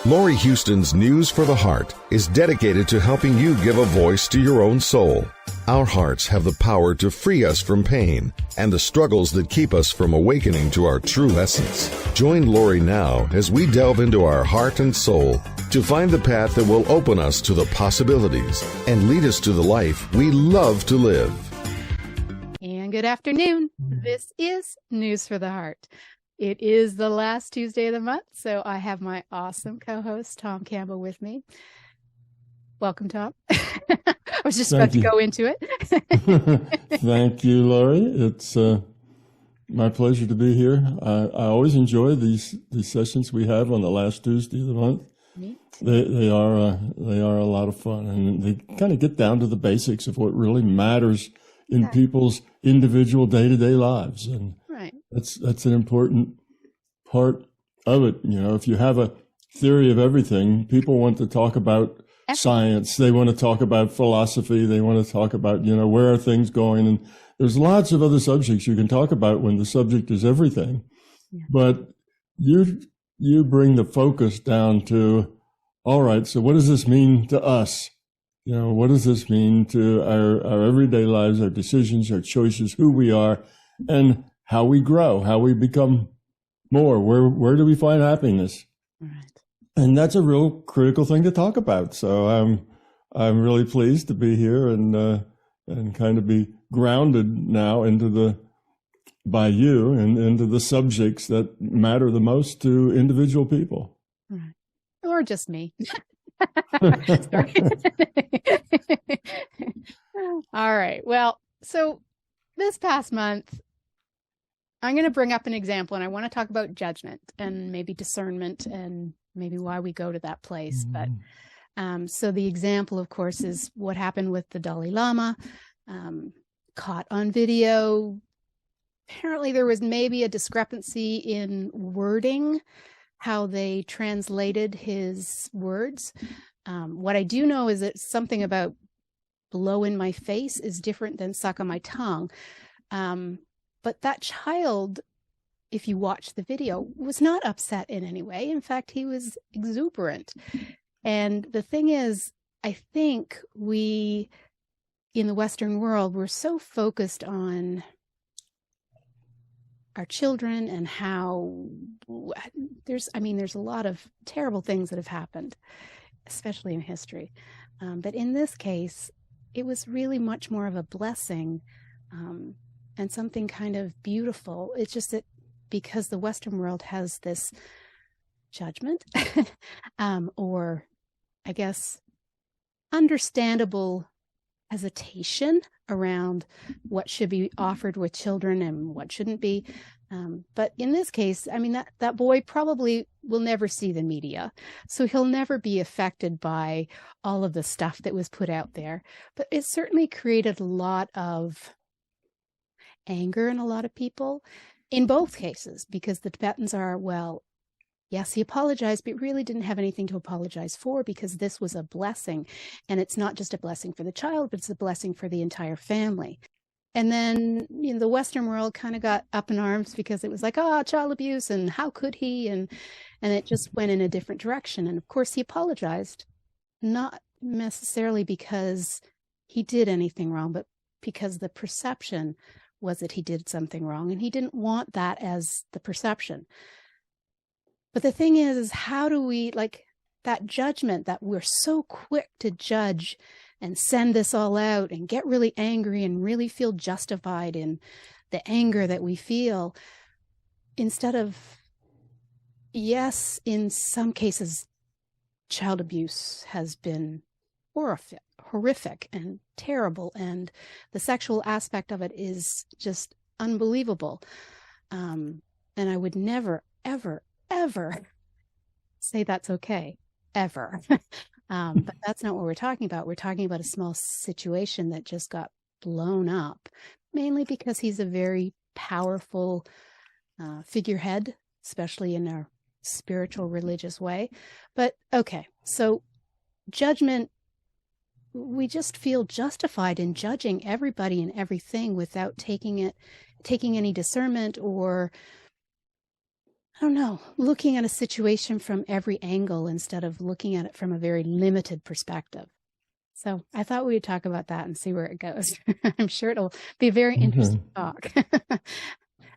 Laurie Huston's News for the Heart is dedicated to helping you give a voice to your own soul. Our hearts have the power to free us from pain and the struggles that keep us from awakening to our true essence. Join Laurie now as we delve into our heart and soul to find the path that will open us to the possibilities and lead us to the life we love to live. And good afternoon. This is News for the Heart. It is the last Tuesday of the month, so I have my awesome co-host, Tom Campbell, with me. Welcome, Tom. I was just about to go into it. Thank you, Laurie. It's my pleasure to be here. I always enjoy these sessions we have on the last Tuesday of the month. Me too. They are a lot of fun, and they kind of get down to the basics of what really matters in people's individual day-to-day lives, and right. That's an important part of it. You know, if you have a theory of everything, people want to talk about science. They want to talk about philosophy. They want to talk about, you know, where are things going? And there's lots of other subjects you can talk about when the subject is everything. Yeah. But you bring the focus down to, all right, so what does this mean to us? You know, what does this mean to our everyday lives, our decisions, our choices, who we are, and how we grow, how we become more? Where do we find happiness? Right. And that's a real critical thing to talk about. So I'm really pleased to be here and kind of be grounded now by you and into the subjects that matter the most to individual people. Right. Or just me. All right. Well, so this past month, I'm going to bring up an example, and I want to talk about judgment and maybe discernment and maybe why we go to that place. But so the example, of course, is what happened with the Dalai Lama, caught on video. Apparently, there was maybe a discrepancy in wording, how they translated his words. What I do know is that something about blow in my face is different than suck on my tongue. But that child, if you watch the video, was not upset in any way. In fact, he was exuberant. And the thing is, I think we, in the Western world, we're so focused on our children and how there's a lot of terrible things that have happened, especially in history. But in this case, it was really much more of a blessing and something kind of beautiful. It's just that because the Western world has this judgment or I guess understandable hesitation around what should be offered with children and what shouldn't be. But in this case, I mean, that boy probably will never see the media, so he'll never be affected by all of the stuff that was put out there. But it certainly created a lot of anger in a lot of people in both cases, because the Tibetans are, well, yes, he apologized, but really didn't have anything to apologize for, because this was a blessing. And it's not just a blessing for the child, but it's a blessing for the entire family. And then, you know, the Western world kind of got up in arms because it was like, oh, child abuse, and how could he? And it just went in a different direction. And of course, he apologized, not necessarily because he did anything wrong, but because the perception was that he did something wrong, and he didn't want that as the perception. But the thing is how do we, like, that judgment that we're so quick to judge and send this all out and get really angry and really feel justified in the anger that we feel, instead of, yes, in some cases, child abuse has been horrific and terrible, and the sexual aspect of it is just unbelievable. And I would never, ever, ever say that's okay, ever. But that's not what we're talking about. We're talking about a small situation that just got blown up, mainly because he's a very powerful figurehead, especially in a spiritual, religious way. But okay, so judgment, we just feel justified in judging everybody and everything without taking any discernment or don't know, looking at a situation from every angle instead of looking at it from a very limited perspective. So I thought we would talk about that and see where it goes. I'm sure it'll be a very interesting talk.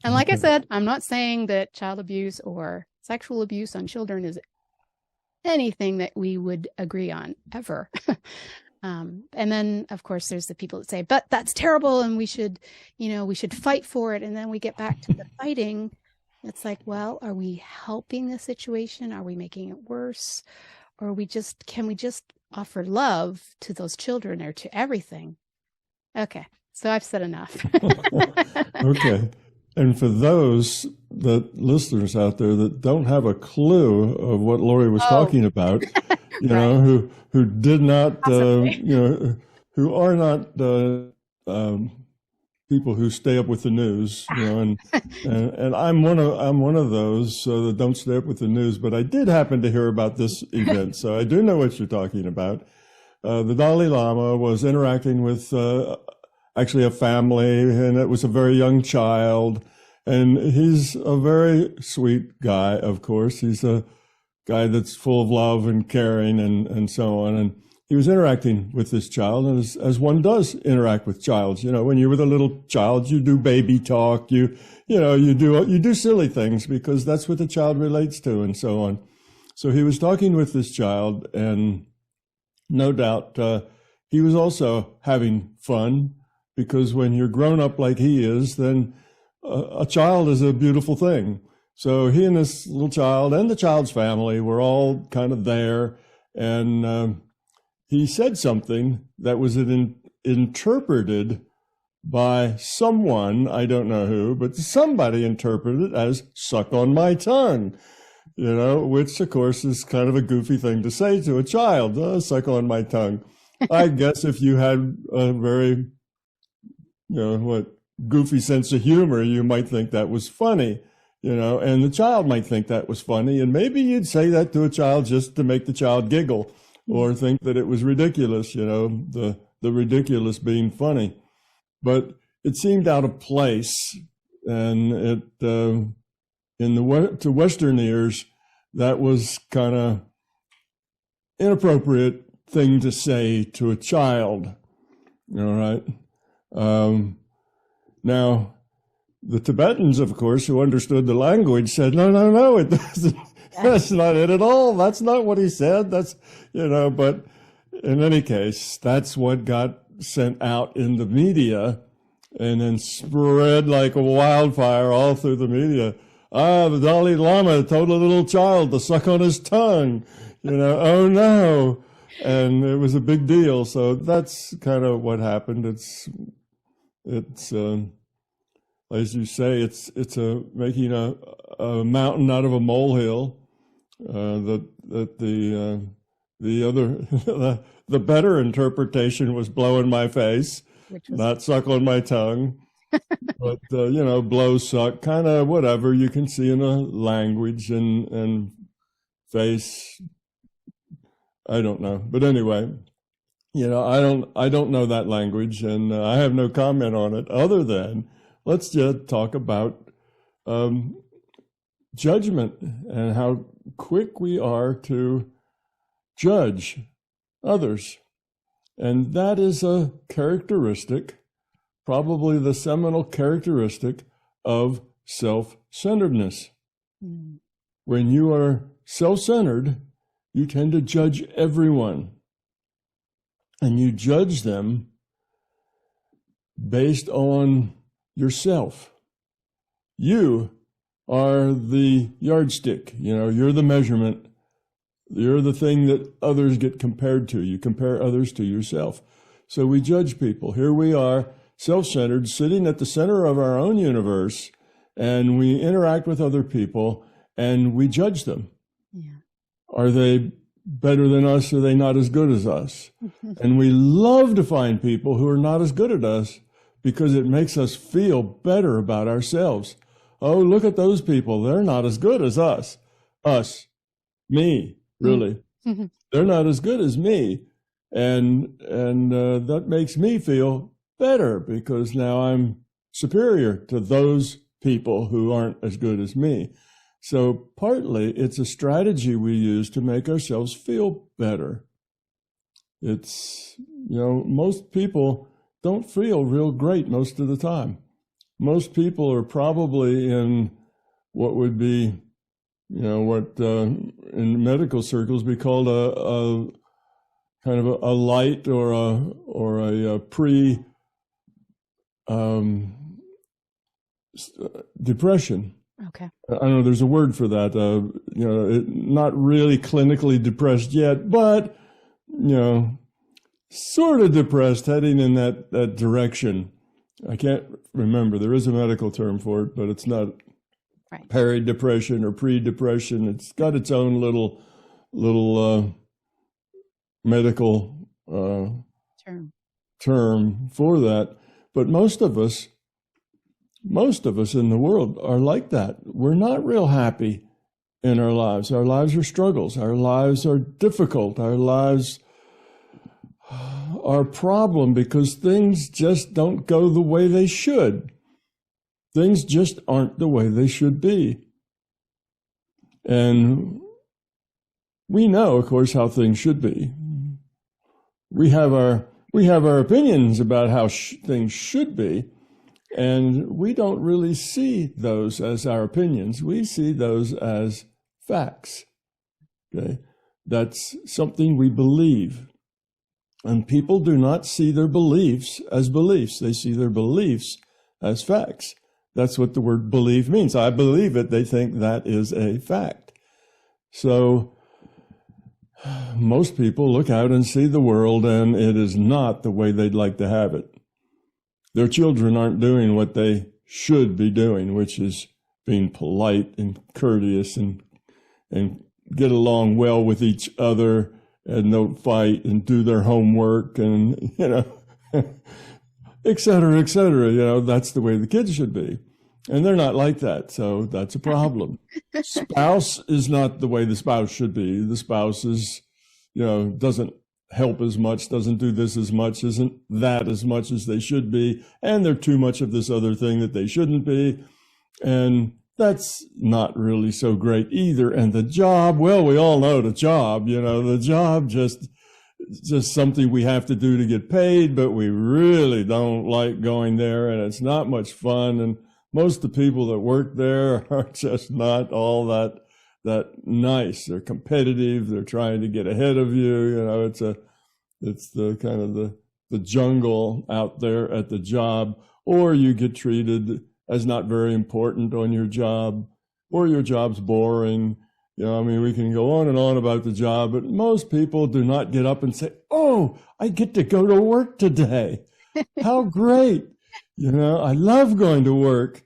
And like I said, I'm not saying that child abuse or sexual abuse on children is anything that we would agree on ever. And then, of course, there's the people that say, but that's terrible and we should fight for it. And then we get back to the fighting. It's like, well, are we helping the situation? Are we making it worse? Or can we just offer love to those children or to everything? Okay, so I've said enough. Okay. And for those listeners out there that don't have a clue of what Laurie was talking about, you know, who did not, who are not people who stay up with the news, you know, and I'm one of those that don't stay up with the news, but I did happen to hear about this event, so I do know what you're talking about. The Dalai Lama was interacting with actually a family, and it was a very young child, and he's a very sweet guy, of course. He's a guy that's full of love and caring and so on, and he was interacting with this child, and as one does interact with childs, you know, when you're with a little child, you do baby talk, you do silly things because that's what the child relates to, and so on. So he was talking with this child, and no doubt he was also having fun, because when you're grown up like he is, then a child is a beautiful thing. So he and this little child and the child's family were all kind of there, and he said something that was interpreted by someone, I don't know who, but somebody interpreted it as "suck on my tongue," you know, which of course is kind of a goofy thing to say to a child, "suck on my tongue." I guess if you had a very, goofy sense of humor, you might think that was funny, you know, and the child might think that was funny, and maybe you'd say that to a child just to make the child giggle, or think that it was ridiculous, you know, the ridiculous being funny. But it seemed out of place, and it to Western ears, that was kind of inappropriate thing to say to a child. All right. Now, the Tibetans, of course, who understood the language, said, no, it doesn't. That's not it at all. That's not what he said. That's, but in any case, that's what got sent out in the media and then spread like a wildfire all through the media. The Dalai Lama told a little child to suck on his tongue, oh no. And it was a big deal. So that's kind of what happened. It's as you say, it's making a mountain out of a molehill. The better interpretation was blow in my face, not suck on my tongue, but blow, suck, kind of whatever you can see in a language and face. I don't know, but anyway, I don't know that language, and I have no comment on it other than let's just talk about judgment and how quick we are to judge others. And that is a characteristic, probably the seminal characteristic of self-centeredness. Mm. When you are self-centered, you tend to judge everyone. And you judge them based on yourself. You are the yardstick, you're the measurement. You're the thing that others get compared to. You compare others to yourself. So we judge people. Here we are, self-centered, sitting at the center of our own universe, and we interact with other people, and we judge them. Yeah. Are they better than us? Are they not as good as us? And we love to find people who are not as good as us because it makes us feel better about ourselves. Oh, look at those people. They're not as good as us. Us. Me. Really, they're not as good as me, and that makes me feel better because now I'm superior to those people who aren't as good as me. So partly it's a strategy we use to make ourselves feel better. It's, most people don't feel real great most of the time. Most people are probably in what would be, what in medical circles be called a kind of a light or a pre depression. Okay. I don't know, there's a word for that. Not really clinically depressed yet, but, sort of depressed, heading in that direction. I can't remember. There is a medical term for it, but it's not right. Peri-depression or pre-depression. It's got its own little medical term for that. But most of us in the world are like that. We're not real happy in our lives. Our lives are struggles. Our lives are difficult. Our lives are a problem because things just don't go the way they should. Things just aren't the way they should be. And we know, of course, how things should be. We have our opinions about how things should be, and we don't really see those as our opinions. We see those as facts. Okay? That's something we believe. And people do not see their beliefs as beliefs. They see their beliefs as facts. That's what the word believe means. I believe it. They think that is a fact. So most people look out and see the world, and it is not the way they'd like to have it. Their children aren't doing what they should be doing, which is being polite and courteous and get along well with each other and don't fight and do their homework and, et cetera, et cetera. That's the way the kids should be. And they're not like that. So that's a problem. Spouse is not the way the spouse should be. The spouse is, doesn't help as much, doesn't do this as much, isn't that as much as they should be. And they're too much of this other thing that they shouldn't be. And that's not really so great either. And the job, well, we all know the job, the job just something we have to do to get paid, but we really don't like going there, and it's not much fun. And most of the people that work there are just not all that nice. They're competitive. They're trying to get ahead of you. It's the kind of the jungle out there at the job, or you get treated as not very important on your job, or your job's boring. We can go on and on about the job, but most people do not get up and say, "Oh, I get to go to work today. How great. I love going to work."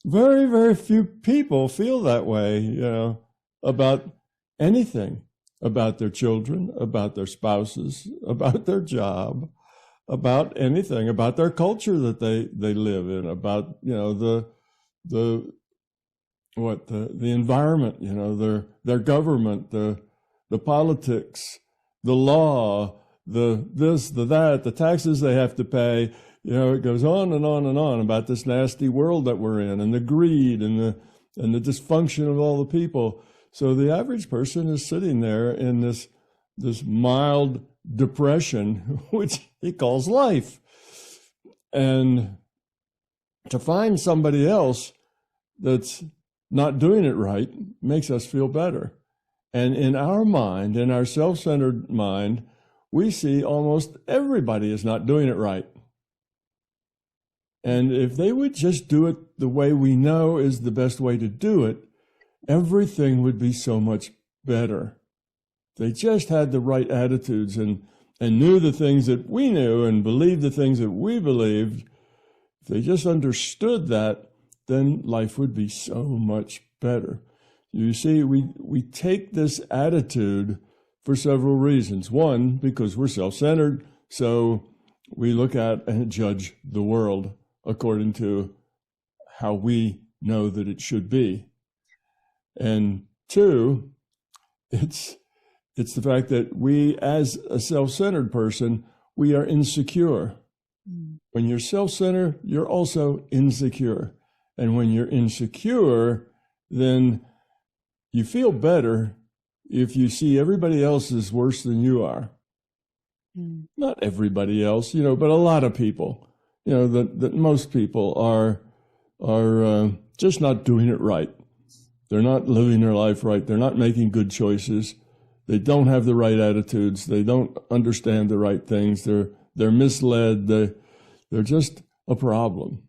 Very, very few people feel that way, about anything, about their children, about their spouses, about their job, about anything, about their culture that they live in, about, the environment, their government, the politics, the law, the this, the that, the taxes they have to pay. It goes on and on and on about this nasty world that we're in, and the greed and the dysfunction of all the people. So the average person is sitting there in this mild depression, which he calls life. And to find somebody else that's not doing it right makes us feel better. And in our mind, in our self-centered mind, we see almost everybody is not doing it right. And if they would just do it the way we know is the best way to do it, everything would be so much better. They just had the right attitudes and knew the things that we knew and believed the things that we believed. If they just understood that, then life would be so much better. You see, we take this attitude for several reasons. One, because we're self-centered, so we look at and judge the world according to how we know that it should be. And two, it's the fact that we, as a self-centered person, we are insecure. When you're self-centered, you're also insecure. And when you're insecure, then you feel better if you see everybody else is worse than you are. Not everybody else, but a lot of people, that most people are just not doing it right. They're not living their life right. They're not making good choices. They don't have the right attitudes. They don't understand the right things. They're misled. They're just a problem.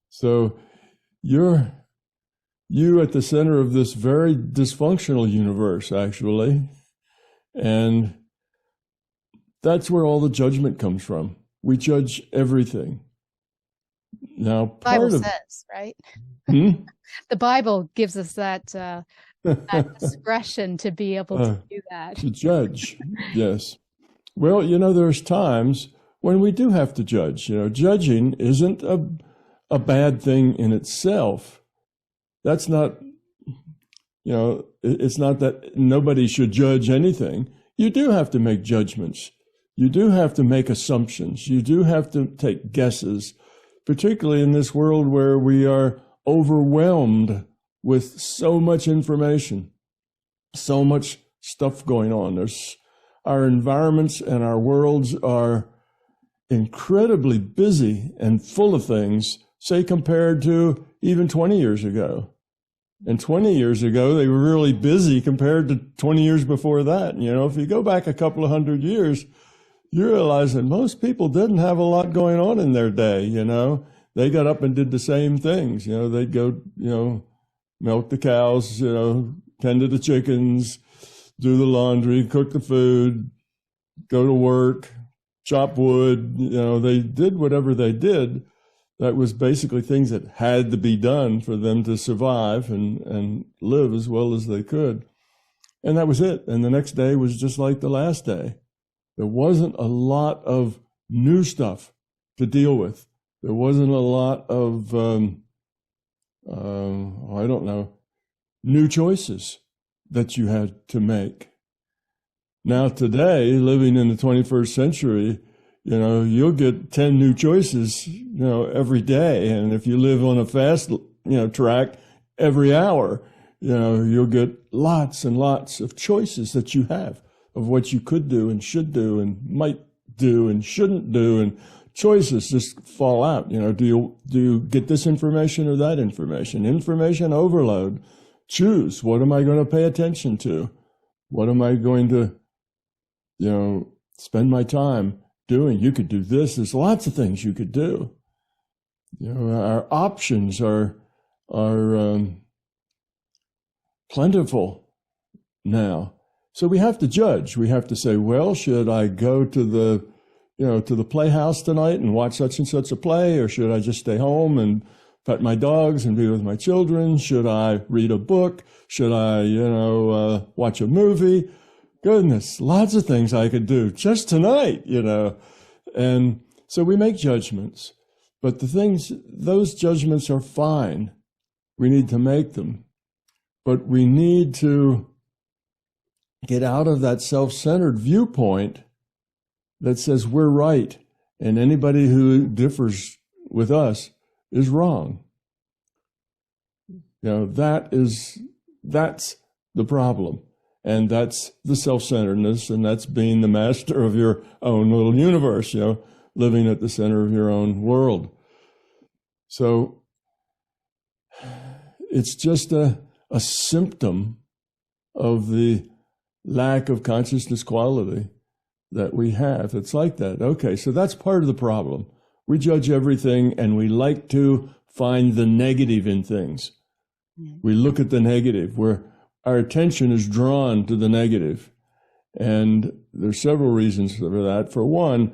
So you at the center of this very dysfunctional universe, actually, and that's where all the judgment comes from. We judge everything. Now, Bible says, right? The Bible gives us that discretion to be able to do that. To judge, yes. Well, there's times when we do have to judge. Judging isn't a bad thing in itself. That's not, it's not that nobody should judge anything. You do have to make judgments. You do have to make assumptions. You do have to take guesses, particularly in this world where we are overwhelmed with so much information, so much stuff going on. Our environments and our worlds are incredibly busy and full of things, say, compared to even 20 years ago. And 20 years ago, they were really busy compared to 20 years before that. If you go back a couple of hundred years, you realize that most people didn't have a lot going on in their day. They got up and did the same things. They'd go, milk the cows, tend to the chickens, do the laundry, cook the food, go to work, chop wood. They did whatever they did. That was basically things that had to be done for them to survive and live as well as they could. And that was it. And the next day was just like the last day. There wasn't a lot of new stuff to deal with. There wasn't a lot of, new choices that you had to make. Now today, living in the 21st century, you'll get 10 new choices, every day. And if you live on a fast, track, every hour, you'll get lots and lots of choices that you have of what you could do and should do and might do and shouldn't do. And choices just fall out. Do you get this information or that information? Information overload. Choose. What am I going to pay attention to? What am I going to, spend my time doing? You could do this. There's lots of things you could do. Our options are plentiful now. So we have to judge. We have to say, well, should I go to the playhouse tonight and watch such and such a play, or should I just stay home and pet my dogs and be with my children? Should I read a book? Should I, watch a movie? Goodness, lots of things I could do just tonight, And so we make judgments, but those judgments are fine. We need to make them, but we need to get out of that self-centered viewpoint that says we're right and anybody who differs with us is wrong. That's the problem. And that's the self-centeredness, and that's being the master of your own little universe, living at the center of your own world. So it's just a symptom of the lack of consciousness quality that we have. It's like that. Okay, so that's part of the problem. We judge everything, and we like to find the negative in things. We look at the negative, where our attention is drawn to the negative. And there's several reasons for that. For one,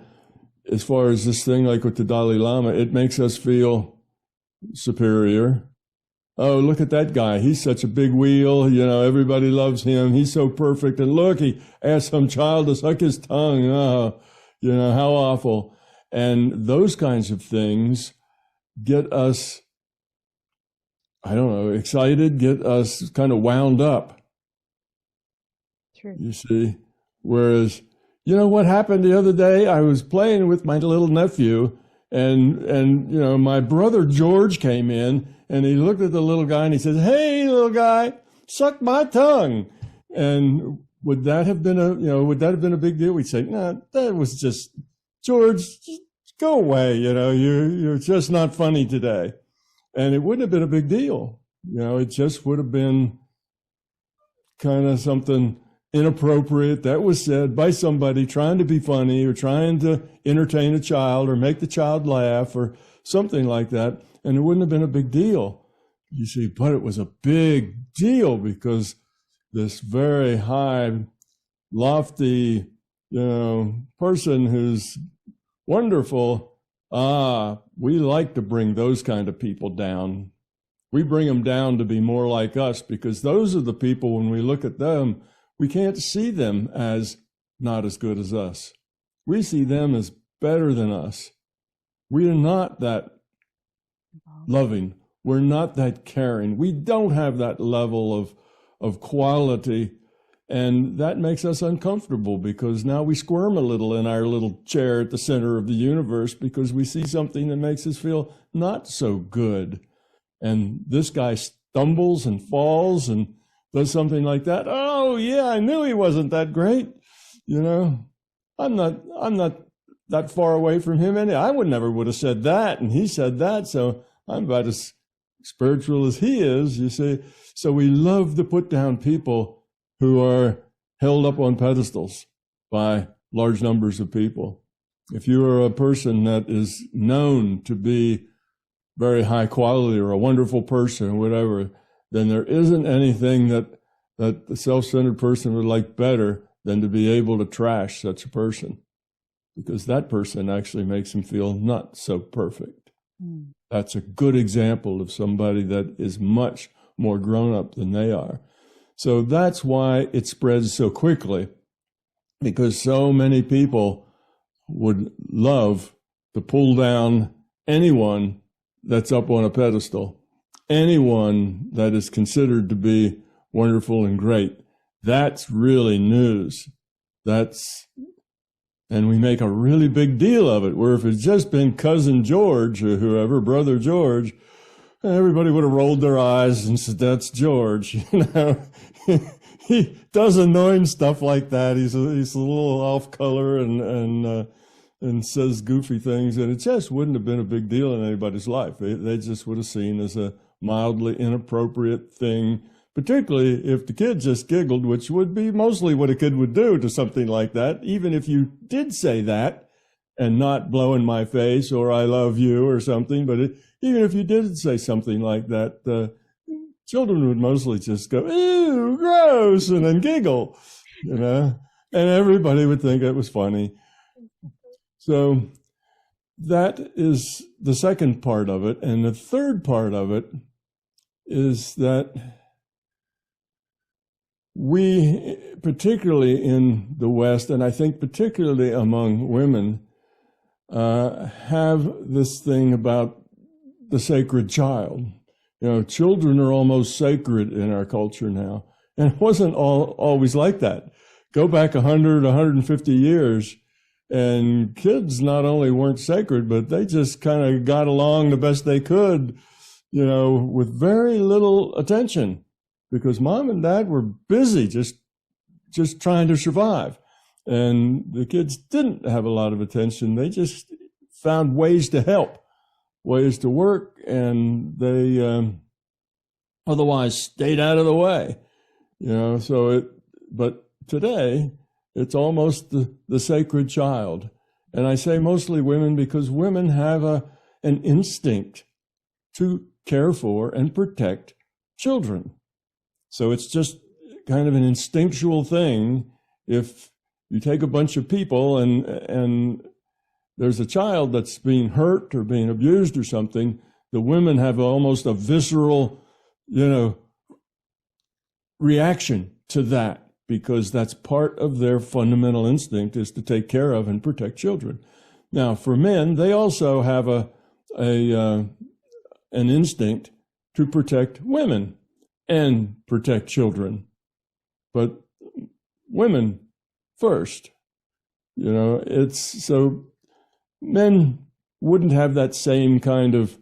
as far as this thing like with the Dalai Lama, it makes us feel superior. Oh, look at that guy. He's such a big wheel. Everybody loves him. He's so perfect. And look, he asked some child to suck his tongue. Oh, how awful. And those kinds of things get us, excited, get us kind of wound up. True. You see? Whereas, what happened the other day? I was playing with my little nephew, And my brother George came in and he looked at the little guy and he said, "Hey, little guy, suck my tongue." And would that have been a big deal? We'd say, "No, that was just, George, just go away. You're just not funny today." And it wouldn't have been a big deal. It just would have been kind of something inappropriate that was said by somebody trying to be funny or trying to entertain a child or make the child laugh or something like that. And it wouldn't have been a big deal, you see, but it was a big deal because this very high, lofty, person who's wonderful, we like to bring those kind of people down. We bring them down to be more like us because those are the people, when we look at them, we can't see them as not as good as us. We see them as better than us. We are not that loving. We're not that caring. We don't have that level of quality. And that makes us uncomfortable because now we squirm a little in our little chair at the center of the universe because we see something that makes us feel not so good. And this guy stumbles and falls and does something like that. "Oh yeah, I knew he wasn't that great. I'm not that far away from him. And I never would have said that. And he said that. So I'm about as spiritual as he is, you see." So we love to put down people who are held up on pedestals by large numbers of people. If you are a person that is known to be very high quality or a wonderful person or whatever, then there isn't anything that the self-centered person would like better than to be able to trash such a person, because that person actually makes him feel not so perfect. That's a good example of somebody that is much more grown up than they are. So that's why it spreads so quickly, because so many people would love to pull down anyone that's up on a pedestal, anyone that is considered to be wonderful and great. That's really news. And we make a really big deal of it, where if it's just been cousin George or whoever, brother George, everybody would have rolled their eyes and said, "That's George." He does annoying stuff like that. He's a little off color and says goofy things, and it just wouldn't have been a big deal in anybody's life. They just would have seen as a mildly inappropriate thing, particularly if the kid just giggled, which would be mostly what a kid would do to something like that. Even if you did say that and not blow in my face or "I love you" or something, but even if you did say something like that, children would mostly just go, "Ew, gross," and then giggle, and everybody would think it was funny. So that is the second part of it. And the third part of it is that we, particularly in the West, and I think particularly among women, have this thing about the sacred child. Children are almost sacred in our culture now. And it wasn't always like that. Go back 100, 150 years, and kids not only weren't sacred, but they just kind of got along the best they could, with very little attention, because mom and dad were busy just trying to survive. And the kids didn't have a lot of attention. They just found ways to help, ways to work, and they otherwise stayed out of the way, but today it's almost the sacred child. And I say mostly women because women have an instinct to care for and protect children. So it's just kind of an instinctual thing. If you take a bunch of people and there's a child that's being hurt or being abused or something, the women have almost a visceral, reaction to that, because that's part of their fundamental instinct, is to take care of and protect children. Now, for men, they also have an instinct to protect women and protect children, but women first. It's so men wouldn't have that same kind of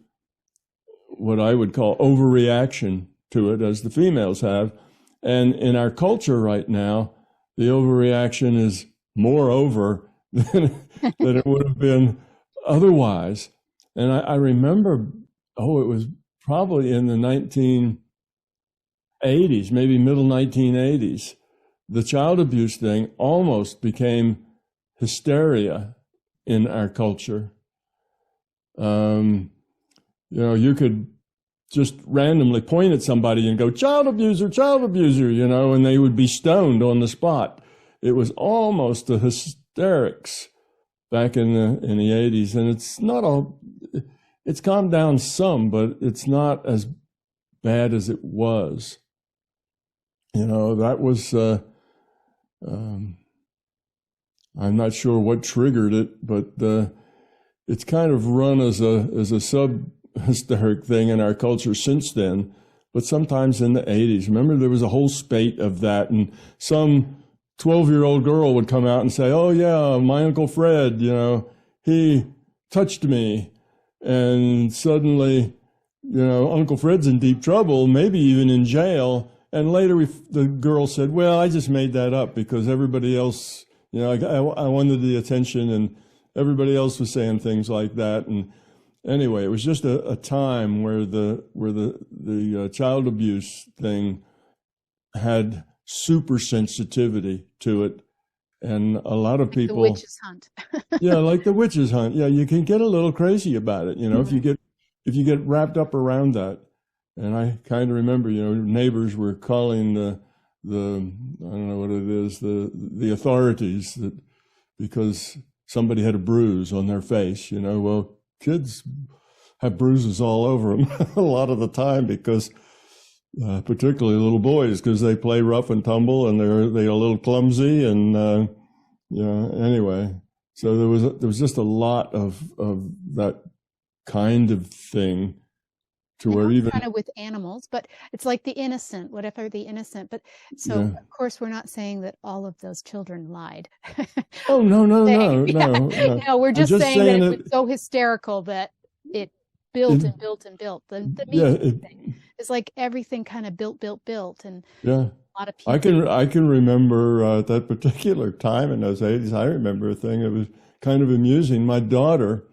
what I would call overreaction to it as the females have. And in our culture right now, the overreaction is more over than it would have been otherwise. And I remember, it was probably in the 1980s, maybe middle 1980s, the child abuse thing almost became hysteria in our culture. You could just randomly point at somebody and go, child abuser, and they would be stoned on the spot. It was almost a hysterics back in the 80s. And it's calmed down some, but it's not as bad as it was. That was, I'm not sure what triggered it, but it's kind of run as a sub-hysteric thing in our culture since then. But sometimes in the 80s, remember there was a whole spate of that, and some 12-year-old girl would come out and say, oh yeah, my Uncle Fred, he touched me. And suddenly, Uncle Fred's in deep trouble, maybe even in jail. And later the girl said, well, I just made that up because everybody else, I wanted the attention and everybody else was saying things like that. And anyway, it was just a time where the child abuse thing had super sensitivity to it. And a lot of people, the witch's hunt. Yeah, like the witch's hunt. Yeah, you can get a little crazy about it, if you get wrapped up around that. And I kind of remember, neighbors were calling the I don't know what it is, the authorities because somebody had a bruise on their face. Well, kids have bruises all over them a lot of the time because, particularly little boys, because they play rough and tumble and they're a little clumsy and anyway. So there was just a lot of that kind of thing. To where even kind of with animals, but it's like the innocent, whatever the innocent. But so of course we're not saying that all of those children lied. Oh no. No, we're just saying that it was so hysterical that it built and built and built. The media thing is like everything kind of built, and a lot of people. I can remember at that particular time in those 80s. I remember a thing that was kind of amusing. My daughter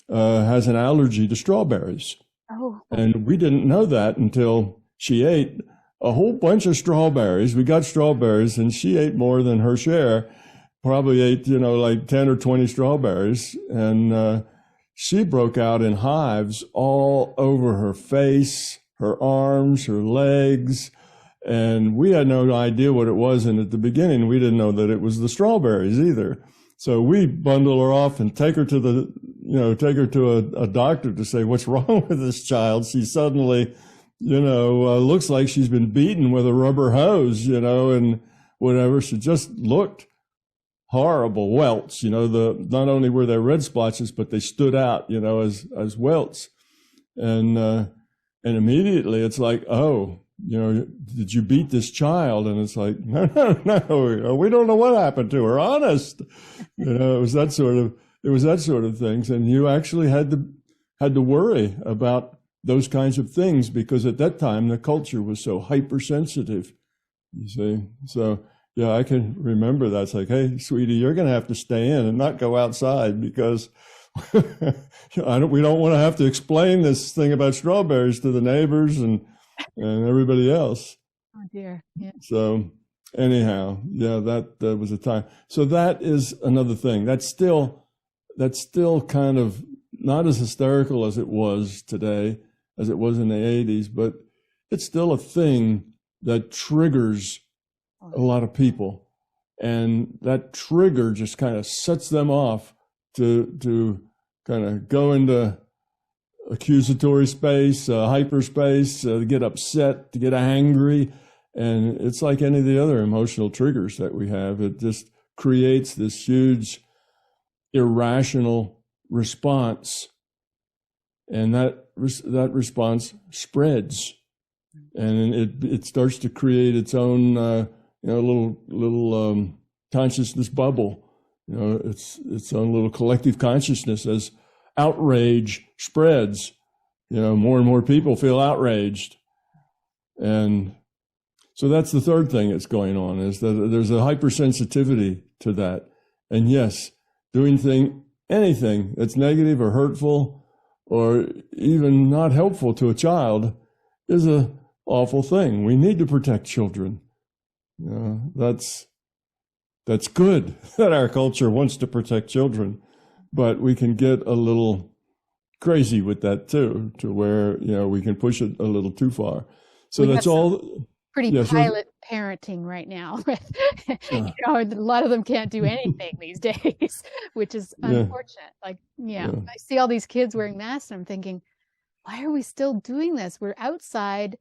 has an allergy to strawberries. Oh. And we didn't know that until she ate a whole bunch of strawberries. We got strawberries and she ate more than her share, probably ate, like 10 or 20 strawberries. And she broke out in hives all over her face, her arms, her legs. And we had no idea what it was. And at the beginning, we didn't know that it was the strawberries either. So we bundle her off and take her to a doctor to say, what's wrong with this child? She suddenly, looks like she's been beaten with a rubber hose, and whatever. She just looked horrible. Welts, not only were there red splotches, but they stood out, as welts. And immediately it's like, oh, did you beat this child? And it's like, no, we don't know what happened to her. Honest, it was that sort of things. And you actually had to worry about those kinds of things because at that time the culture was so hypersensitive. You see, so yeah, I can remember that. It's like, hey, sweetie, you're going to have to stay in and not go outside because we don't want to have to explain this thing about strawberries to the neighbors and everybody else. Oh dear. Yeah. So anyhow, that was a time. So that is another thing. That's still kind of not as hysterical as it was today, as it was in the 80s, but it's still a thing that triggers a lot of people. And that trigger just kind of sets them off to kind of go into accusatory space, hyperspace, to get upset, to get angry. And it's like any of the other emotional triggers that we have. It just creates this huge irrational response. And that response spreads. And it starts to create its own, little consciousness bubble. Its own little collective consciousness outrage spreads, more and more people feel outraged. And so that's the third thing that's going on, is that there's a hypersensitivity to that. And yes, doing anything that's negative or hurtful or even not helpful to a child is an awful thing. We need to protect children. That's good that our culture wants to protect children, but we can get a little crazy with that too, to where, we can push it a little too far. So that's all. Pretty pilot parenting right now. A lot of them can't do anything these days, which is unfortunate. I see all these kids wearing masks and I'm thinking, why are we still doing this? We're outside,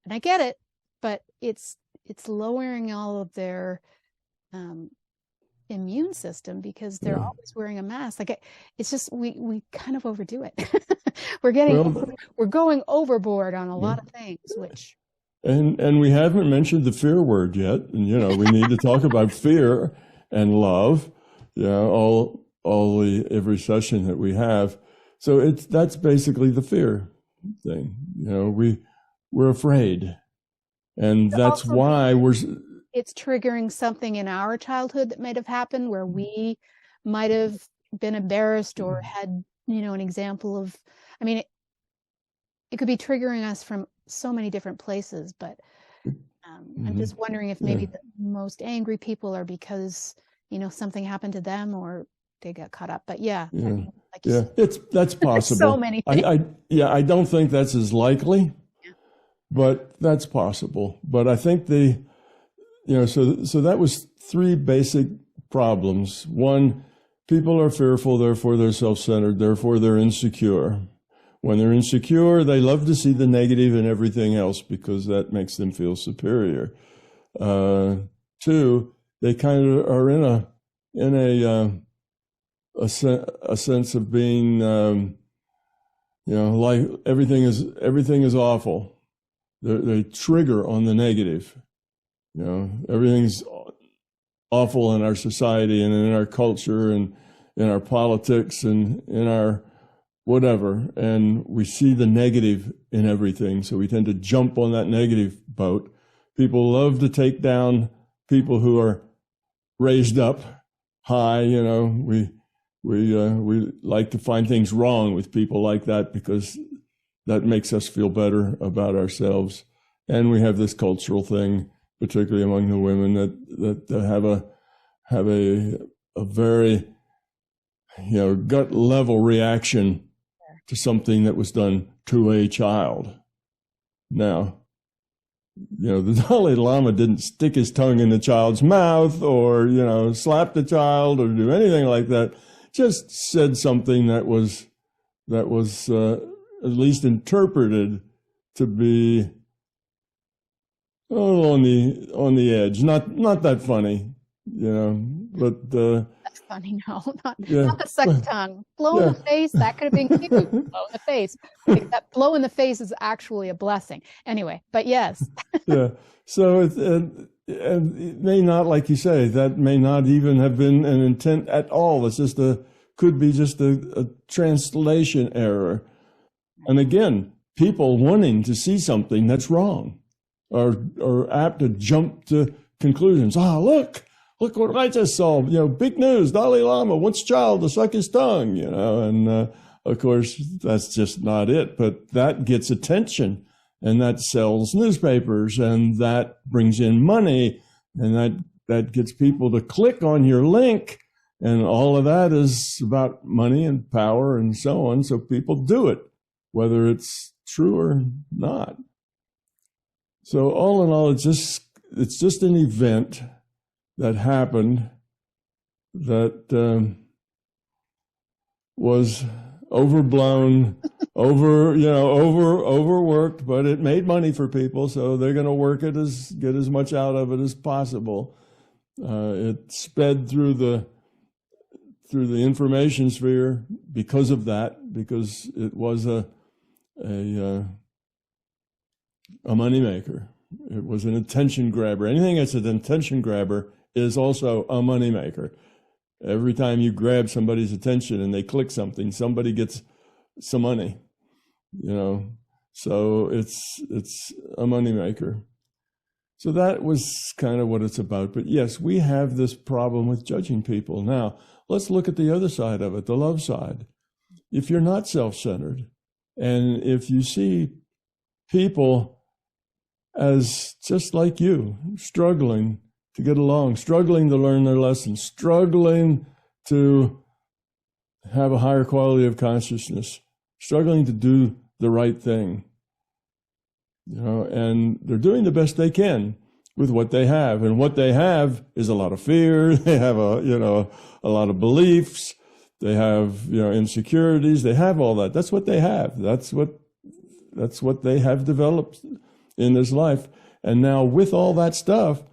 and I get it, but it's lowering all of their immune system because they're always wearing a mask. It's just we kind of overdo it. We're going overboard on a lot of things, which. And we haven't mentioned the fear word yet. And, we need to talk about fear and love, every session that we have. So that's basically the fear thing. We're afraid. And that's why it's triggering something in our childhood that might have happened where we might have been embarrassed or had, an example of, it could be triggering us from so many different places, but I'm just wondering if maybe the most angry people are because something happened to them or they got caught up. But that's possible. So many things. I don't think that's as likely, but that's possible. But I think so that was three basic problems. One, people are fearful, therefore they're self-centered, therefore they're insecure. When they're insecure, they love to see the negative in everything else because that makes them feel superior. Two, they kind of are in a sense of being, like everything is awful. They trigger on the negative. Everything's awful in our society and in our culture and in our politics and in our whatever, and we see the negative in everything, so we tend to jump on that negative boat. People love to take down people who are raised up high. We like to find things wrong with people like that because that makes us feel better about ourselves. And we have this cultural thing, particularly among the women, that have a very gut level reaction to something that was done to a child. Now, the Dalai Lama didn't stick his tongue in the child's mouth or, slap the child or do anything like that. Just said something that was at least interpreted to be a little on the edge. Not that funny, but that's funny. No, not the suck tongue. Blow in the face, that could have been cute. Blow in the face. That blow in the face is actually a blessing. Anyway, but yes. So it may not, like you say, that may not even have been an intent at all. It's just could be just a translation error. And again, people wanting to see something that's wrong are apt to jump to conclusions. Look what I just saw. Big news. Dalai Lama wants child to suck his tongue. And of course that's just not it. But that gets attention, and that sells newspapers, and that brings in money, and that gets people to click on your link, and all of that is about money and power and so on. So people do it, whether it's true or not. So all in all, it's just an event that happened that was overblown, overworked, but it made money for people, so they're going to work it get as much out of it as possible. It sped through the information sphere because of that, because it was a moneymaker. It was an attention grabber. Anything that's an attention grabber is also a moneymaker. Every time you grab somebody's attention and they click something, somebody gets some money, So it's a moneymaker. So that was kind of what it's about. But yes, we have this problem with judging people. Now, let's look at the other side of it, the love side. If you're not self-centered, and if you see people as just like you, struggling to get along, struggling to learn their lessons, struggling to have a higher quality of consciousness, struggling to do the right thing, and they're doing the best they can with what they have. And what they have is a lot of fear. They have a lot of beliefs. They have, insecurities. They have all that. That's what they have. That's what they have developed in this life. And now with all that stuff,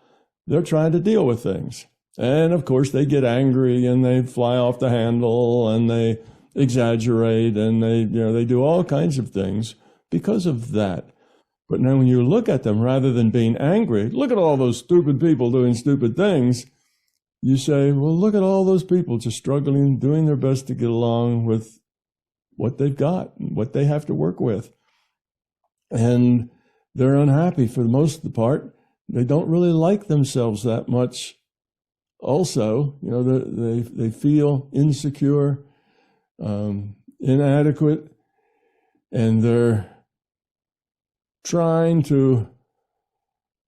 they're trying to deal with things. And of course they get angry and they fly off the handle and they exaggerate and they do all kinds of things because of that. But now when you look at them, rather than being angry, look at all those stupid people doing stupid things, you say, well, look at all those people just struggling, doing their best to get along with what they've got, what they have to work with. And they're unhappy for the most of the part. They don't really like themselves that much. Also, they feel insecure, inadequate, and they're trying to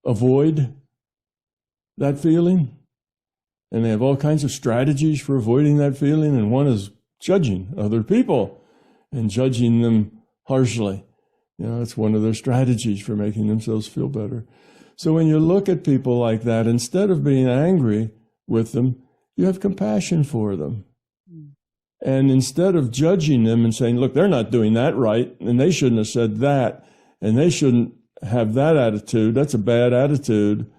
avoid that feeling. And they have all kinds of strategies for avoiding that feeling. And one is judging other people and judging them harshly. It's one of their strategies for making themselves feel better. So when you look at people like that, instead of being angry with them, you have compassion for them. And instead of judging them and saying, look, they're not doing that right, and they shouldn't have said that, and they shouldn't have that attitude, that's a bad attitude.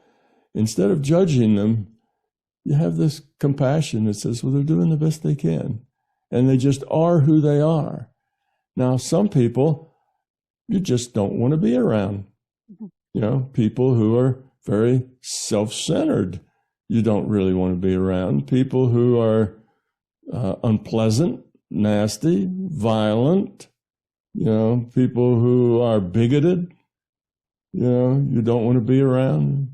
Instead of judging them, you have this compassion that says, well, they're doing the best they can. And they just are who they are. Now, some people, you just don't want to be around. People who are very self-centered. You don't really want to be around. People who are unpleasant, nasty, violent, people who are bigoted, you don't want to be around.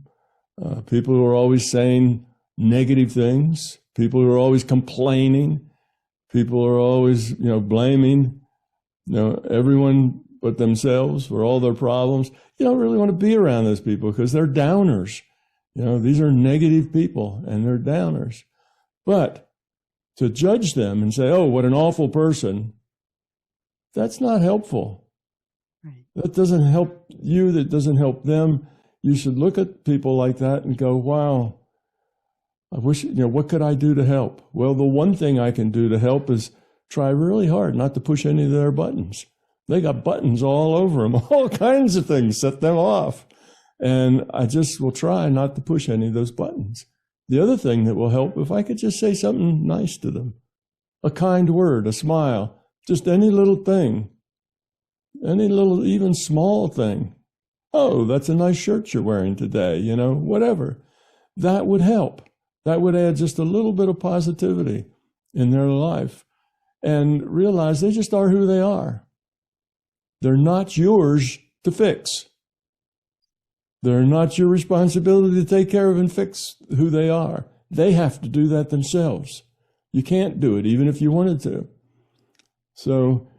People who are always saying negative things, people who are always complaining, people who are always, blaming, everyone but themselves for all their problems. You don't really want to be around those people because they're downers. These are negative people and they're downers. But to judge them and say, oh, what an awful person, that's not helpful. Right. That doesn't help you. That doesn't help them. You should look at people like that and go, wow, I wish, what could I do to help? Well, the one thing I can do to help is try really hard not to push any of their buttons. They got buttons all over them, all kinds of things set them off. And I just will try not to push any of those buttons. The other thing that will help, if I could just say something nice to them, a kind word, a smile, just any little thing, any little, even small thing. Oh, that's a nice shirt you're wearing today, whatever. That would help. That would add just a little bit of positivity in their life and realize they just are who they are. They're not yours to fix. They're not your responsibility to take care of and fix who they are. They have to do that themselves. You can't do it, even if you wanted to. So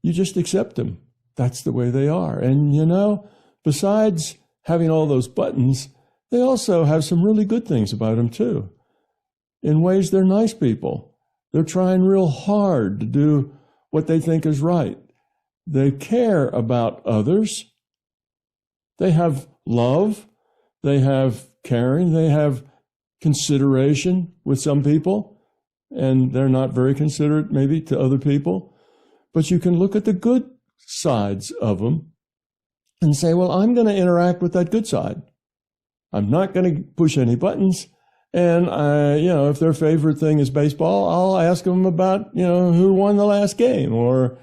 you just accept them. That's the way they are. And, besides having all those buttons, they also have some really good things about them, too. In ways, they're nice people. They're trying real hard to do what they think is right. They care about others. They have love. They have caring. They have consideration with some people. And they're not very considerate, maybe, to other people. But you can look at the good sides of them and say, well, I'm going to interact with that good side. I'm not going to push any buttons. And if their favorite thing is baseball, I'll ask them about, who won the last game. Or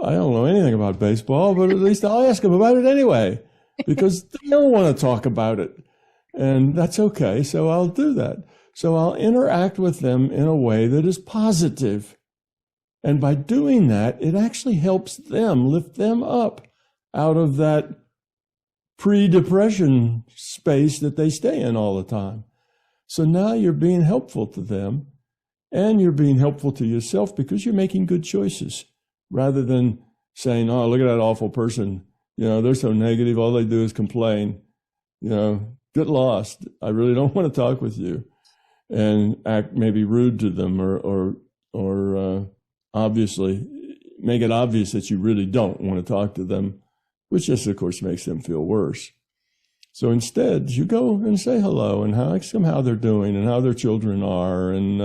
I don't know anything about baseball, but at least I'll ask them about it anyway, because they don't want to talk about it. And that's okay. So I'll do that. So I'll interact with them in a way that is positive. And by doing that, it actually helps them, lift them up out of that pre-depression space that they stay in all the time. So now you're being helpful to them, and you're being helpful to yourself because you're making good choices rather than saying, oh, look at that awful person. They're so negative. All they do is complain. Get lost. I really don't want to talk with you. And act maybe rude to them or obviously make it obvious that you really don't want to talk to them, which just, of course, makes them feel worse. So instead, you go and say hello and ask them how they're doing and how their children are and,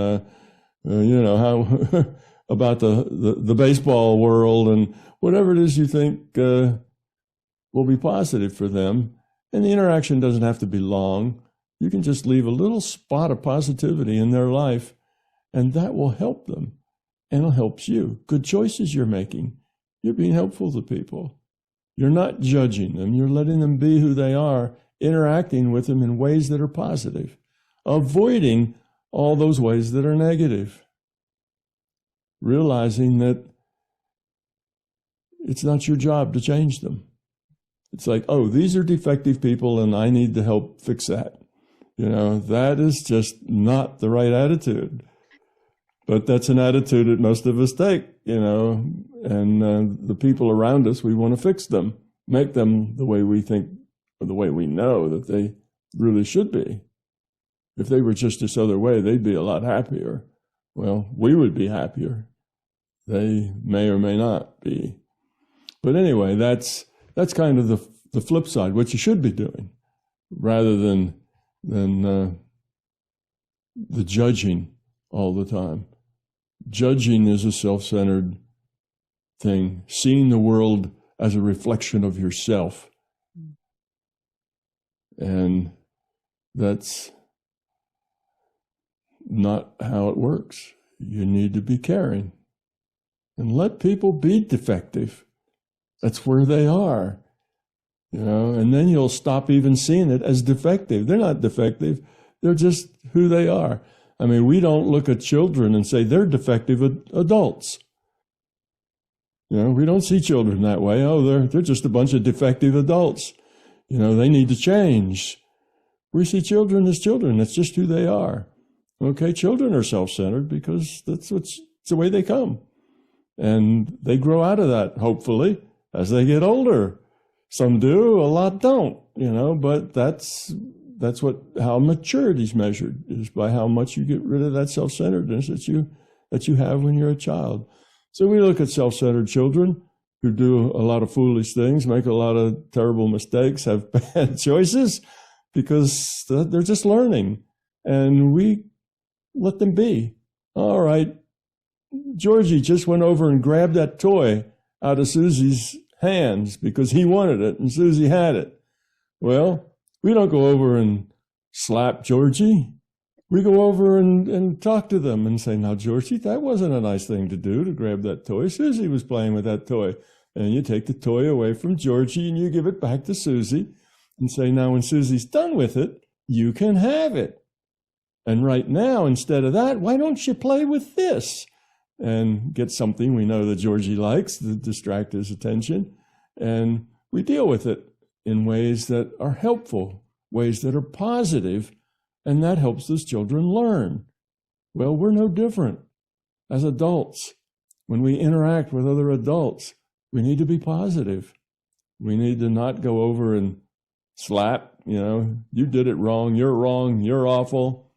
how about the baseball world and whatever it is you think will be positive for them. And the interaction doesn't have to be long. You can just leave a little spot of positivity in their life, and that will help them, and it helps you. Good choices you're making. You're being helpful to people. You're not judging them. You're letting them be who they are, interacting with them in ways that are positive, avoiding all those ways that are negative, realizing that it's not your job to change them. It's like, oh, these are defective people and I need to help fix that. That is just not the right attitude. But that's an attitude that most of us take, and the people around us, we want to fix them, make them the way we think, or the way we know that they really should be. If they were just this other way, they'd be a lot happier. Well, we would be happier. They may or may not be. But anyway, that's kind of the flip side, what you should be doing, rather than the judging all the time. Judging is a self-centered thing, seeing the world as a reflection of yourself. And that's not how it works. You need to be caring and let people be defective. That's where they are, and then you'll stop even seeing it as defective. They're not defective. They're just who they are. I mean, we don't look at children and say they're defective adults. We don't see children that way. Oh, they're just a bunch of defective adults. They need to change. We see children as children. That's just who they are. Okay, children are self-centered because that's the way they come. And they grow out of that, hopefully, as they get older. Some do, a lot don't, but that's how maturity is measured, is by how much you get rid of that self-centeredness that you have when you're a child. So we look at self-centered children who do a lot of foolish things, make a lot of terrible mistakes, have bad choices, because they're just learning. And we let them be. All right, Georgie just went over and grabbed that toy out of Susie's hands because he wanted it and Susie had it. Well, we don't go over and slap Georgie. We go over and talk to them and say, now, Georgie, that wasn't a nice thing to do, to grab that toy. Susie was playing with that toy. And you take the toy away from Georgie and you give it back to Susie and say, now, when Susie's done with it, you can have it. And right now, instead of that, why don't you play with this? And get something we know that Georgie likes to distract his attention. And we deal with it in ways that are helpful, ways that are positive, and that helps those children learn. Well, we're no different as adults. When we interact with other adults, we need to be positive. We need to not go over and slap, you did it wrong, you're awful.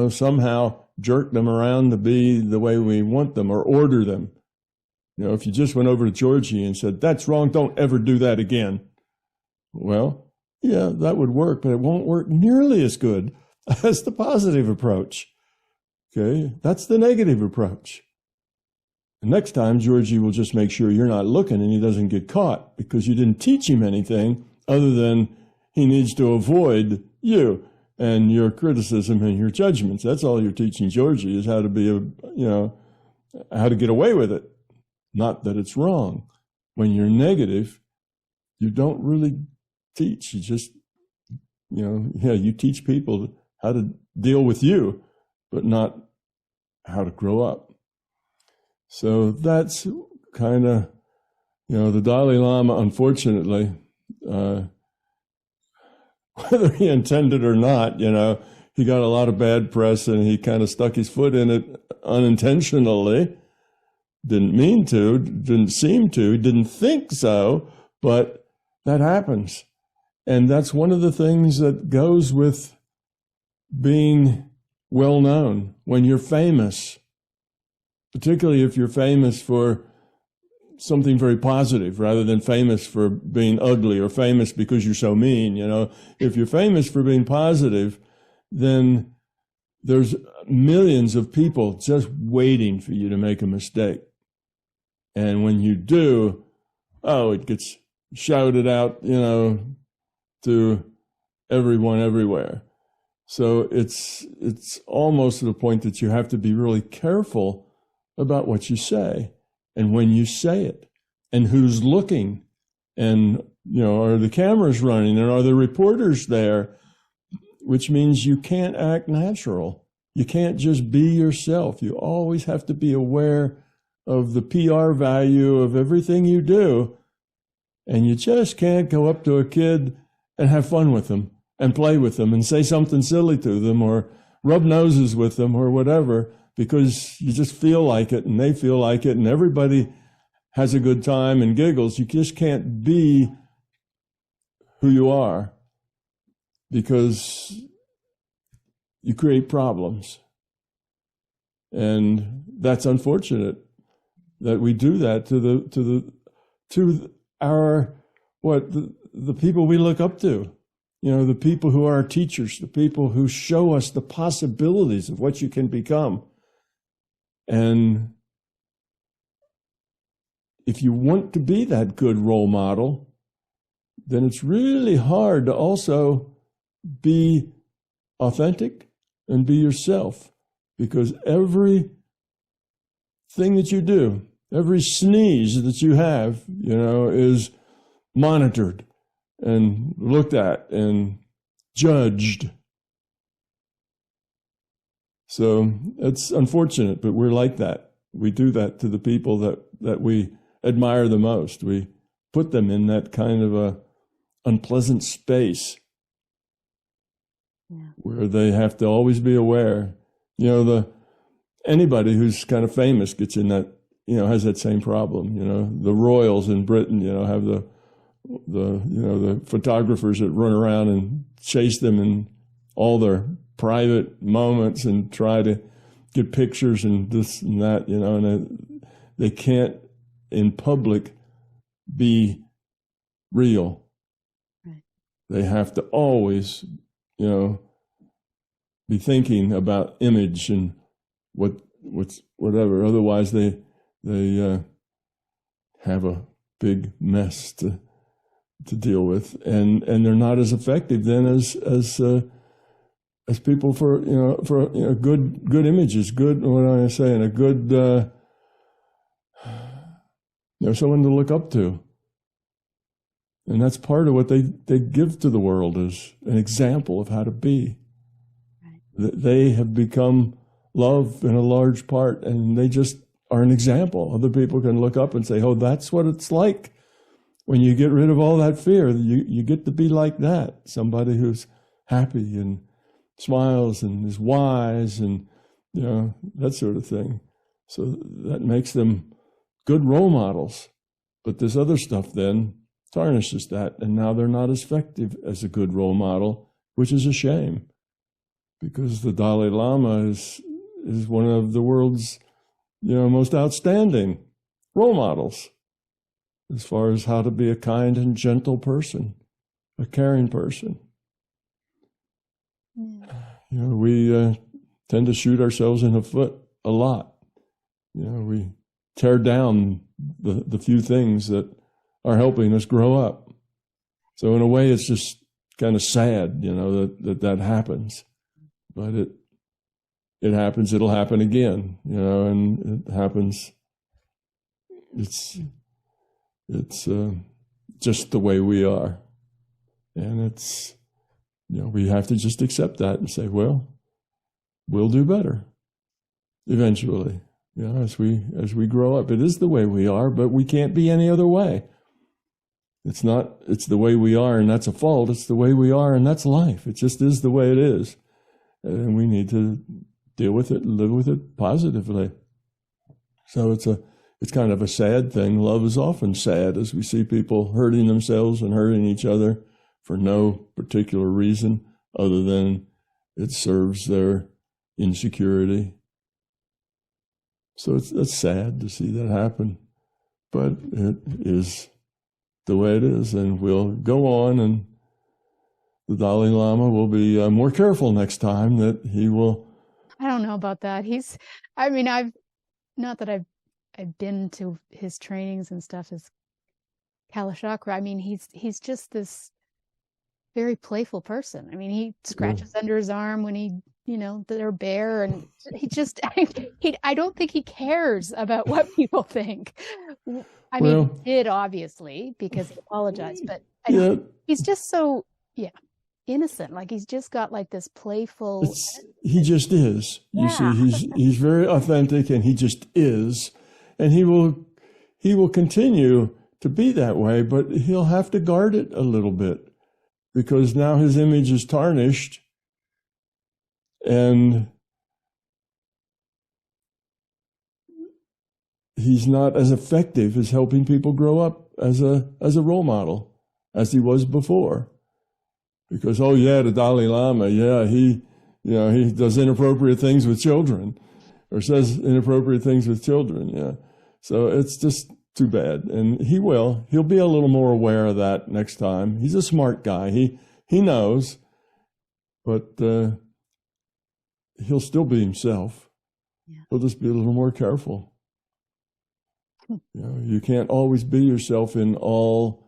Somehow jerk them around to be the way we want them, or order them. If you just went over to Georgie and said, that's wrong, don't ever do that again. Well, yeah, that would work, but it won't work nearly as good as the positive approach. Okay, that's the negative approach. The next time, Georgie will just make sure you're not looking and he doesn't get caught because you didn't teach him anything other than he needs to avoid you and your criticism and your judgments. That's all you're teaching Georgie, is how to be how to get away with it. Not that it's wrong. When you're negative, you don't really teach. You just, you teach people how to deal with you, but not how to grow up. So that's kind of, the Dalai Lama, unfortunately, whether he intended or not, he got a lot of bad press and he kind of stuck his foot in it unintentionally. Didn't mean to, didn't seem to, didn't think so, but that happens. And that's one of the things that goes with being well known. When you're famous, particularly if you're famous for something very positive rather than famous for being ugly or famous because you're so mean, if you're famous for being positive, then there's millions of people just waiting for you to make a mistake. And when you do, it gets shouted out, to everyone everywhere. So it's almost to the point that you have to be really careful about what you say and when you say it and who's looking and, are the cameras running and are the reporters there, which means you can't act natural. You can't just be yourself. You always have to be aware of the PR value of everything you do. And you just can't go up to a kid and have fun with them and play with them and say something silly to them or rub noses with them or whatever, because you just feel like it and they feel like it and everybody has a good time and giggles. You just can't be who you are because you create problems. And that's unfortunate that we do that to the people we look up to, the people who are our teachers, the people who show us the possibilities of what you can become. And if you want to be that good role model, then it's really hard to also be authentic and be yourself, because every thing that you do, every sneeze that you have, is monitored and looked at and judged. So it's unfortunate, but we're like that. We do that to the people that we admire the most. We put them in that kind of a unpleasant space where they have to always be aware. Anybody who's kind of famous gets in that, has that same problem. The royals in Britain, have the photographers that run around and chase them in all their private moments and try to get pictures and this and that, and they can't in public be real. Right. They have to always, be thinking about image and what's whatever. Otherwise, they have a big mess to deal with, and they're not as effective then as people for good images, good, what am I saying, a good someone to look up to. And that's part of what they give to the world, is an example of how to be. Right. They have become love in a large part, and they just are an example. Other people can look up and say, oh, that's what it's like when you get rid of all that fear. You get to be like that, somebody who's happy and smiles and is wise and, that sort of thing. So that makes them good role models. But this other stuff then tarnishes that, and now they're not as effective as a good role model, which is a shame, because the Dalai Lama is one of the world's most outstanding role models as far as how to be a kind and gentle person, a caring person. We tend to shoot ourselves in the foot a lot. We tear down the few things that are helping us grow up. So in a way, it's just kind of sad, that happens. But it happens. It'll happen again, and it happens. It's just the way we are, and it's we have to just accept that and say, well, we'll do better eventually. As we grow up, it is the way we are, but we can't be any other way. It's the way we are, and that's a fault. It's the way we are, and that's life. It just is the way it is. And we need to deal with it and live with it positively. So it's kind of a sad thing. Love is often sad as we see people hurting themselves and hurting each other for no particular reason other than it serves their insecurity. So it's sad to see that happen, but it is the way it is, and we'll go on, and the Dalai Lama will be more careful next time that he will. I don't know about that. I've been to his trainings and stuff as Kalachakra. I mean, he's just this very playful person. I mean, he scratches under his arm when they're bare, and I don't think he cares about what people think. I mean, he did, obviously, because he apologized, but he's just so, innocent. Like, he's just got like this playful. He just is. You see, he's very authentic, and he just is, and he will continue to be that way, but he'll have to guard it a little bit because now his image is tarnished, and he's not as effective as helping people grow up as a role model as he was before. Because, the Dalai Lama, he does inappropriate things with children, or says inappropriate things with children, So it's just too bad. And he'll be a little more aware of that next time. He's a smart guy. He knows, but he'll still be himself. He'll just be a little more careful. You can't always be yourself in all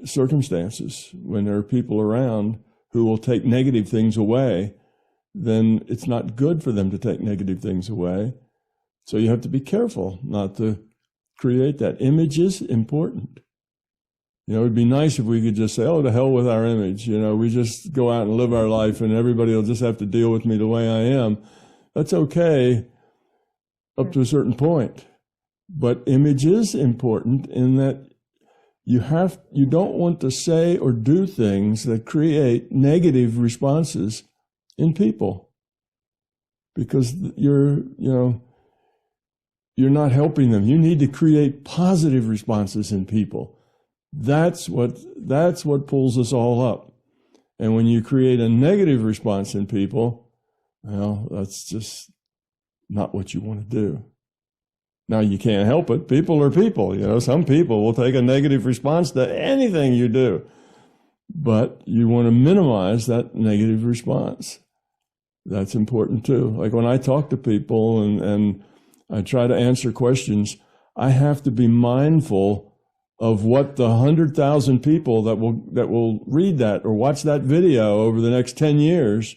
circumstances. When there are people around who will take negative things away, then it's not good for them to take negative things away. So you have to be careful not to create that. Image is important. It'd be nice if we could just say, to hell with our image. We just go out and live our life and everybody will just have to deal with me the way I am. That's okay up to a certain point. But image is important in that you don't want to say or do things that create negative responses in people, because you're not helping them. You need to create positive responses in people. That's what pulls us all up. And when you create a negative response in people, that's just not what you want to do. Now, you can't help it. People are people. Some people will take a negative response to anything you do. But you want to minimize that negative response. That's important too. Like when I talk to people and I try to answer questions, I have to be mindful of what the 100,000 people that will read that or watch that video over the next 10 years,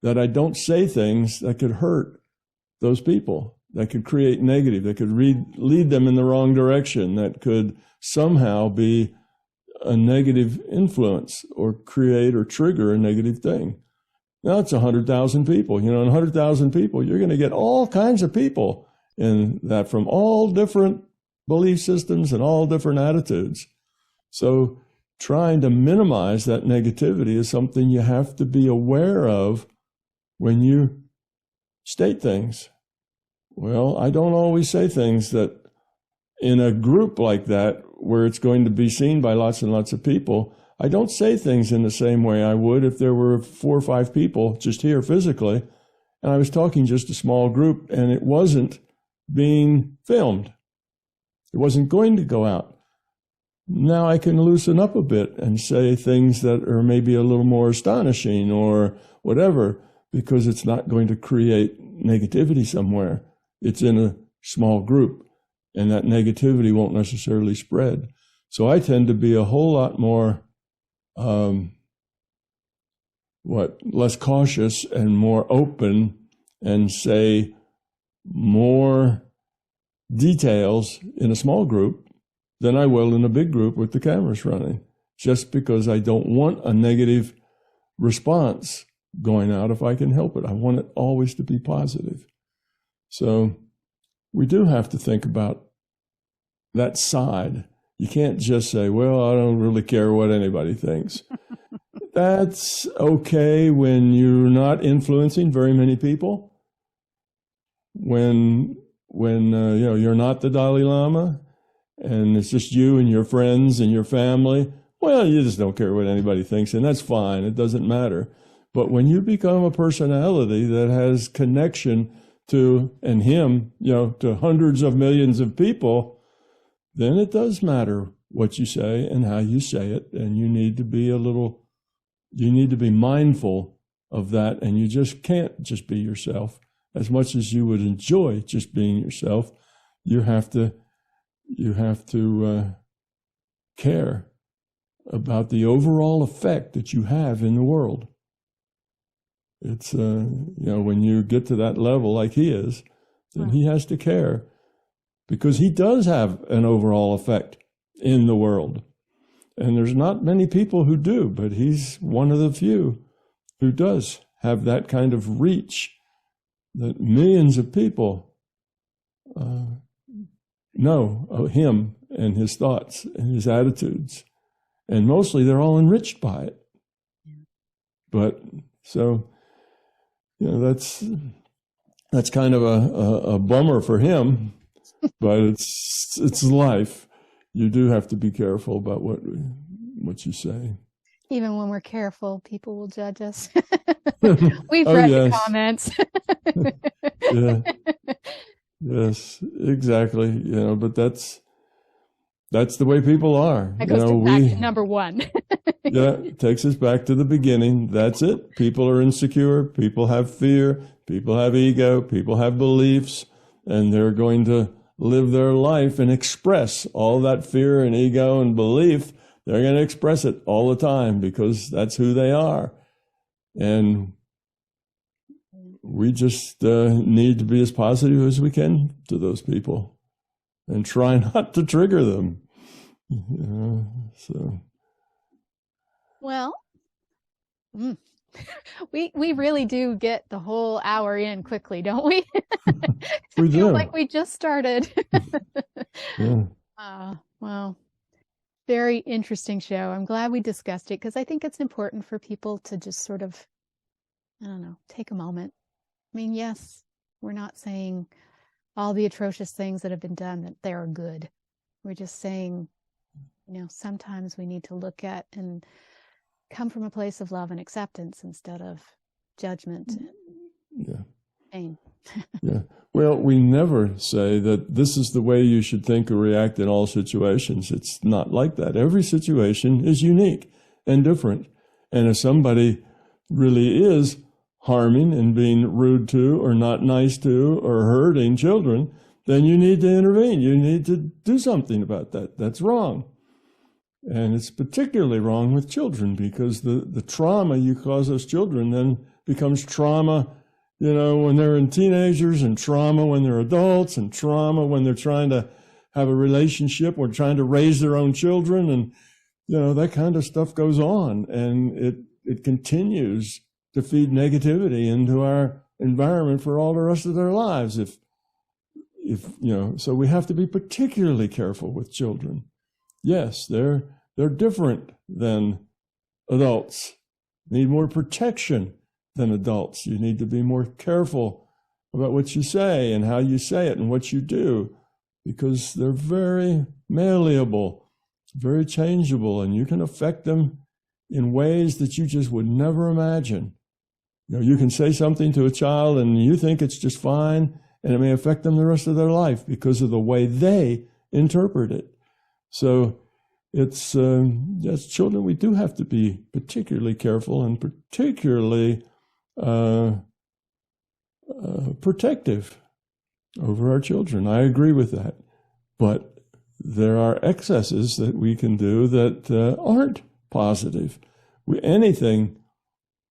that I don't say things that could hurt those people, that could create negative, that could lead them in the wrong direction, that could somehow be a negative influence or create or trigger a negative thing. Now it's 100,000 people. In 100,000 people, you're going to get all kinds of people in that from all different belief systems and all different attitudes. So trying to minimize that negativity is something you have to be aware of when you state things. Well, I don't always say things that in a group like that, where it's going to be seen by lots and lots of people, I don't say things in the same way I would if there were 4 or 5 people just here physically, and I was talking just a small group, and it wasn't being filmed. It wasn't going to go out. Now I can loosen up a bit and say things that are maybe a little more astonishing or whatever, because it's not going to create negativity somewhere. It's in a small group, and that negativity won't necessarily spread. So I tend to be a whole lot more less cautious and more open, and say more details in a small group than I will in a big group with the cameras running, just because I don't want a negative response going out if I can help it. I want it always to be positive. So we do have to think about that side. You can't just say, well, I don't really care what anybody thinks. That's okay when you're not influencing very many people. When you're not the Dalai Lama and it's just you and your friends and your family, well, you just don't care what anybody thinks, and that's fine. It doesn't matter. But when you become a personality that has connection to, and him, to hundreds of millions of people, then it does matter what you say and how you say it. And you need to be mindful of that. And you just can't just be yourself. As much as you would enjoy just being yourself, you have to care about the overall effect that you have in the world. It's, when you get to that level like he is, then he has to care, because he does have an overall effect in the world. And there's not many people who do, but he's one of the few who does have that kind of reach that millions of people know of him and his thoughts and his attitudes. And mostly they're all enriched by it. But so, that's kind of a bummer for him, but it's life. You do have to be careful about what you say. Even when we're careful, people will judge us. We've read the comments. Yeah. Yes, exactly. But that's the way people are. That goes back to number one. Yeah, it takes us back to the beginning. That's it. People are insecure. People have fear. People have ego. People have beliefs. And they're going to live their life and express all that fear and ego and belief. They're going to express it all the time because that's who they are. And we just need to be as positive as we can to those people and try not to trigger them. Well, we really do get the whole hour in quickly, don't we? We do. Like we just started. Yeah. Well, very interesting show. I'm glad we discussed it because I think it's important for people to just sort of, take a moment. I mean, yes, we're not saying all the atrocious things that have been done that they are good. We're just saying, sometimes we need to look at and come from a place of love and acceptance instead of judgment and pain. Yeah. Well, we never say that this is the way you should think or react in all situations. It's not like that. Every situation is unique and different. And if somebody really is harming and being rude to or not nice to or hurting children, then you need to intervene. You need to do something about that. That's wrong. And it's particularly wrong with children because the trauma you cause those children then becomes trauma, when they're in teenagers, and trauma when they're adults, and trauma when they're trying to have a relationship or trying to raise their own children. And, that kind of stuff goes on, and it continues to feed negativity into our environment for all the rest of their lives. So we have to be particularly careful with children. Yes, they're different than adults, need more protection than adults. You need to be more careful about what you say and how you say it and what you do, because they're very malleable, very changeable, and you can affect them in ways that you just would never imagine. You can say something to a child and you think it's just fine, and it may affect them the rest of their life because of the way they interpret it. So it's, as children, we do have to be particularly careful and particularly protective over our children. I agree with that. But there are excesses that we can do that aren't positive. Anything,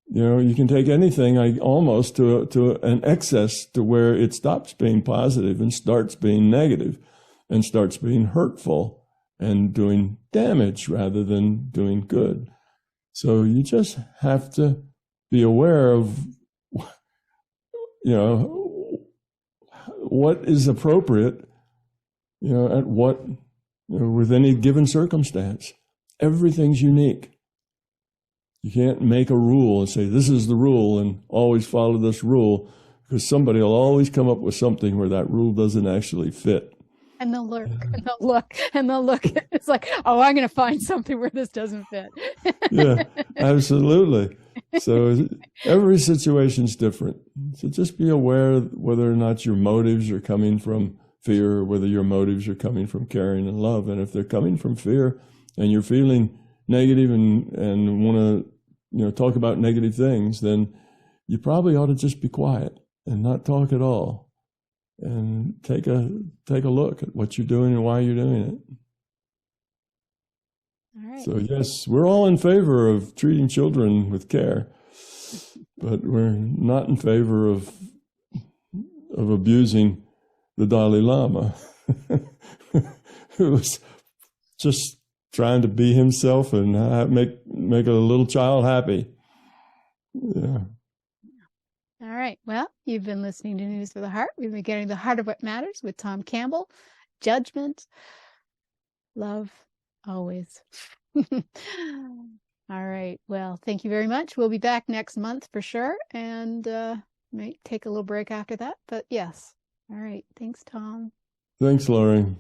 you can take anything almost to an excess to where it stops being positive and starts being negative and starts being hurtful and doing damage rather than doing good. So you just have to be aware of, what is appropriate, at what, with any given circumstance. Everything's unique. You can't make a rule and say, this is the rule and always follow this rule, because somebody will always come up with something where that rule doesn't actually fit. And they'll look, and they'll look, and they'll look. It's like, oh, I'm going to find something where this doesn't fit. Yeah, absolutely. So every situation's different. So just be aware whether or not your motives are coming from fear, or whether your motives are coming from caring and love. And if they're coming from fear and you're feeling negative and want to, talk about negative things, then you probably ought to just be quiet and not talk at all. And take a look at what you're doing and why you're doing it. All right. So yes, we're all in favor of treating children with care, but we're not in favor of abusing the Dalai Lama, who was just trying to be himself and make a little child happy. Yeah. All right. Well, you've been listening to News for the Heart. We've been getting the heart of what matters with Tom Campbell. Judgment, love, always. All right. Well, thank you very much. We'll be back next month for sure. And might take a little break after that. But yes. All right. Thanks, Tom. Thanks, Laurie.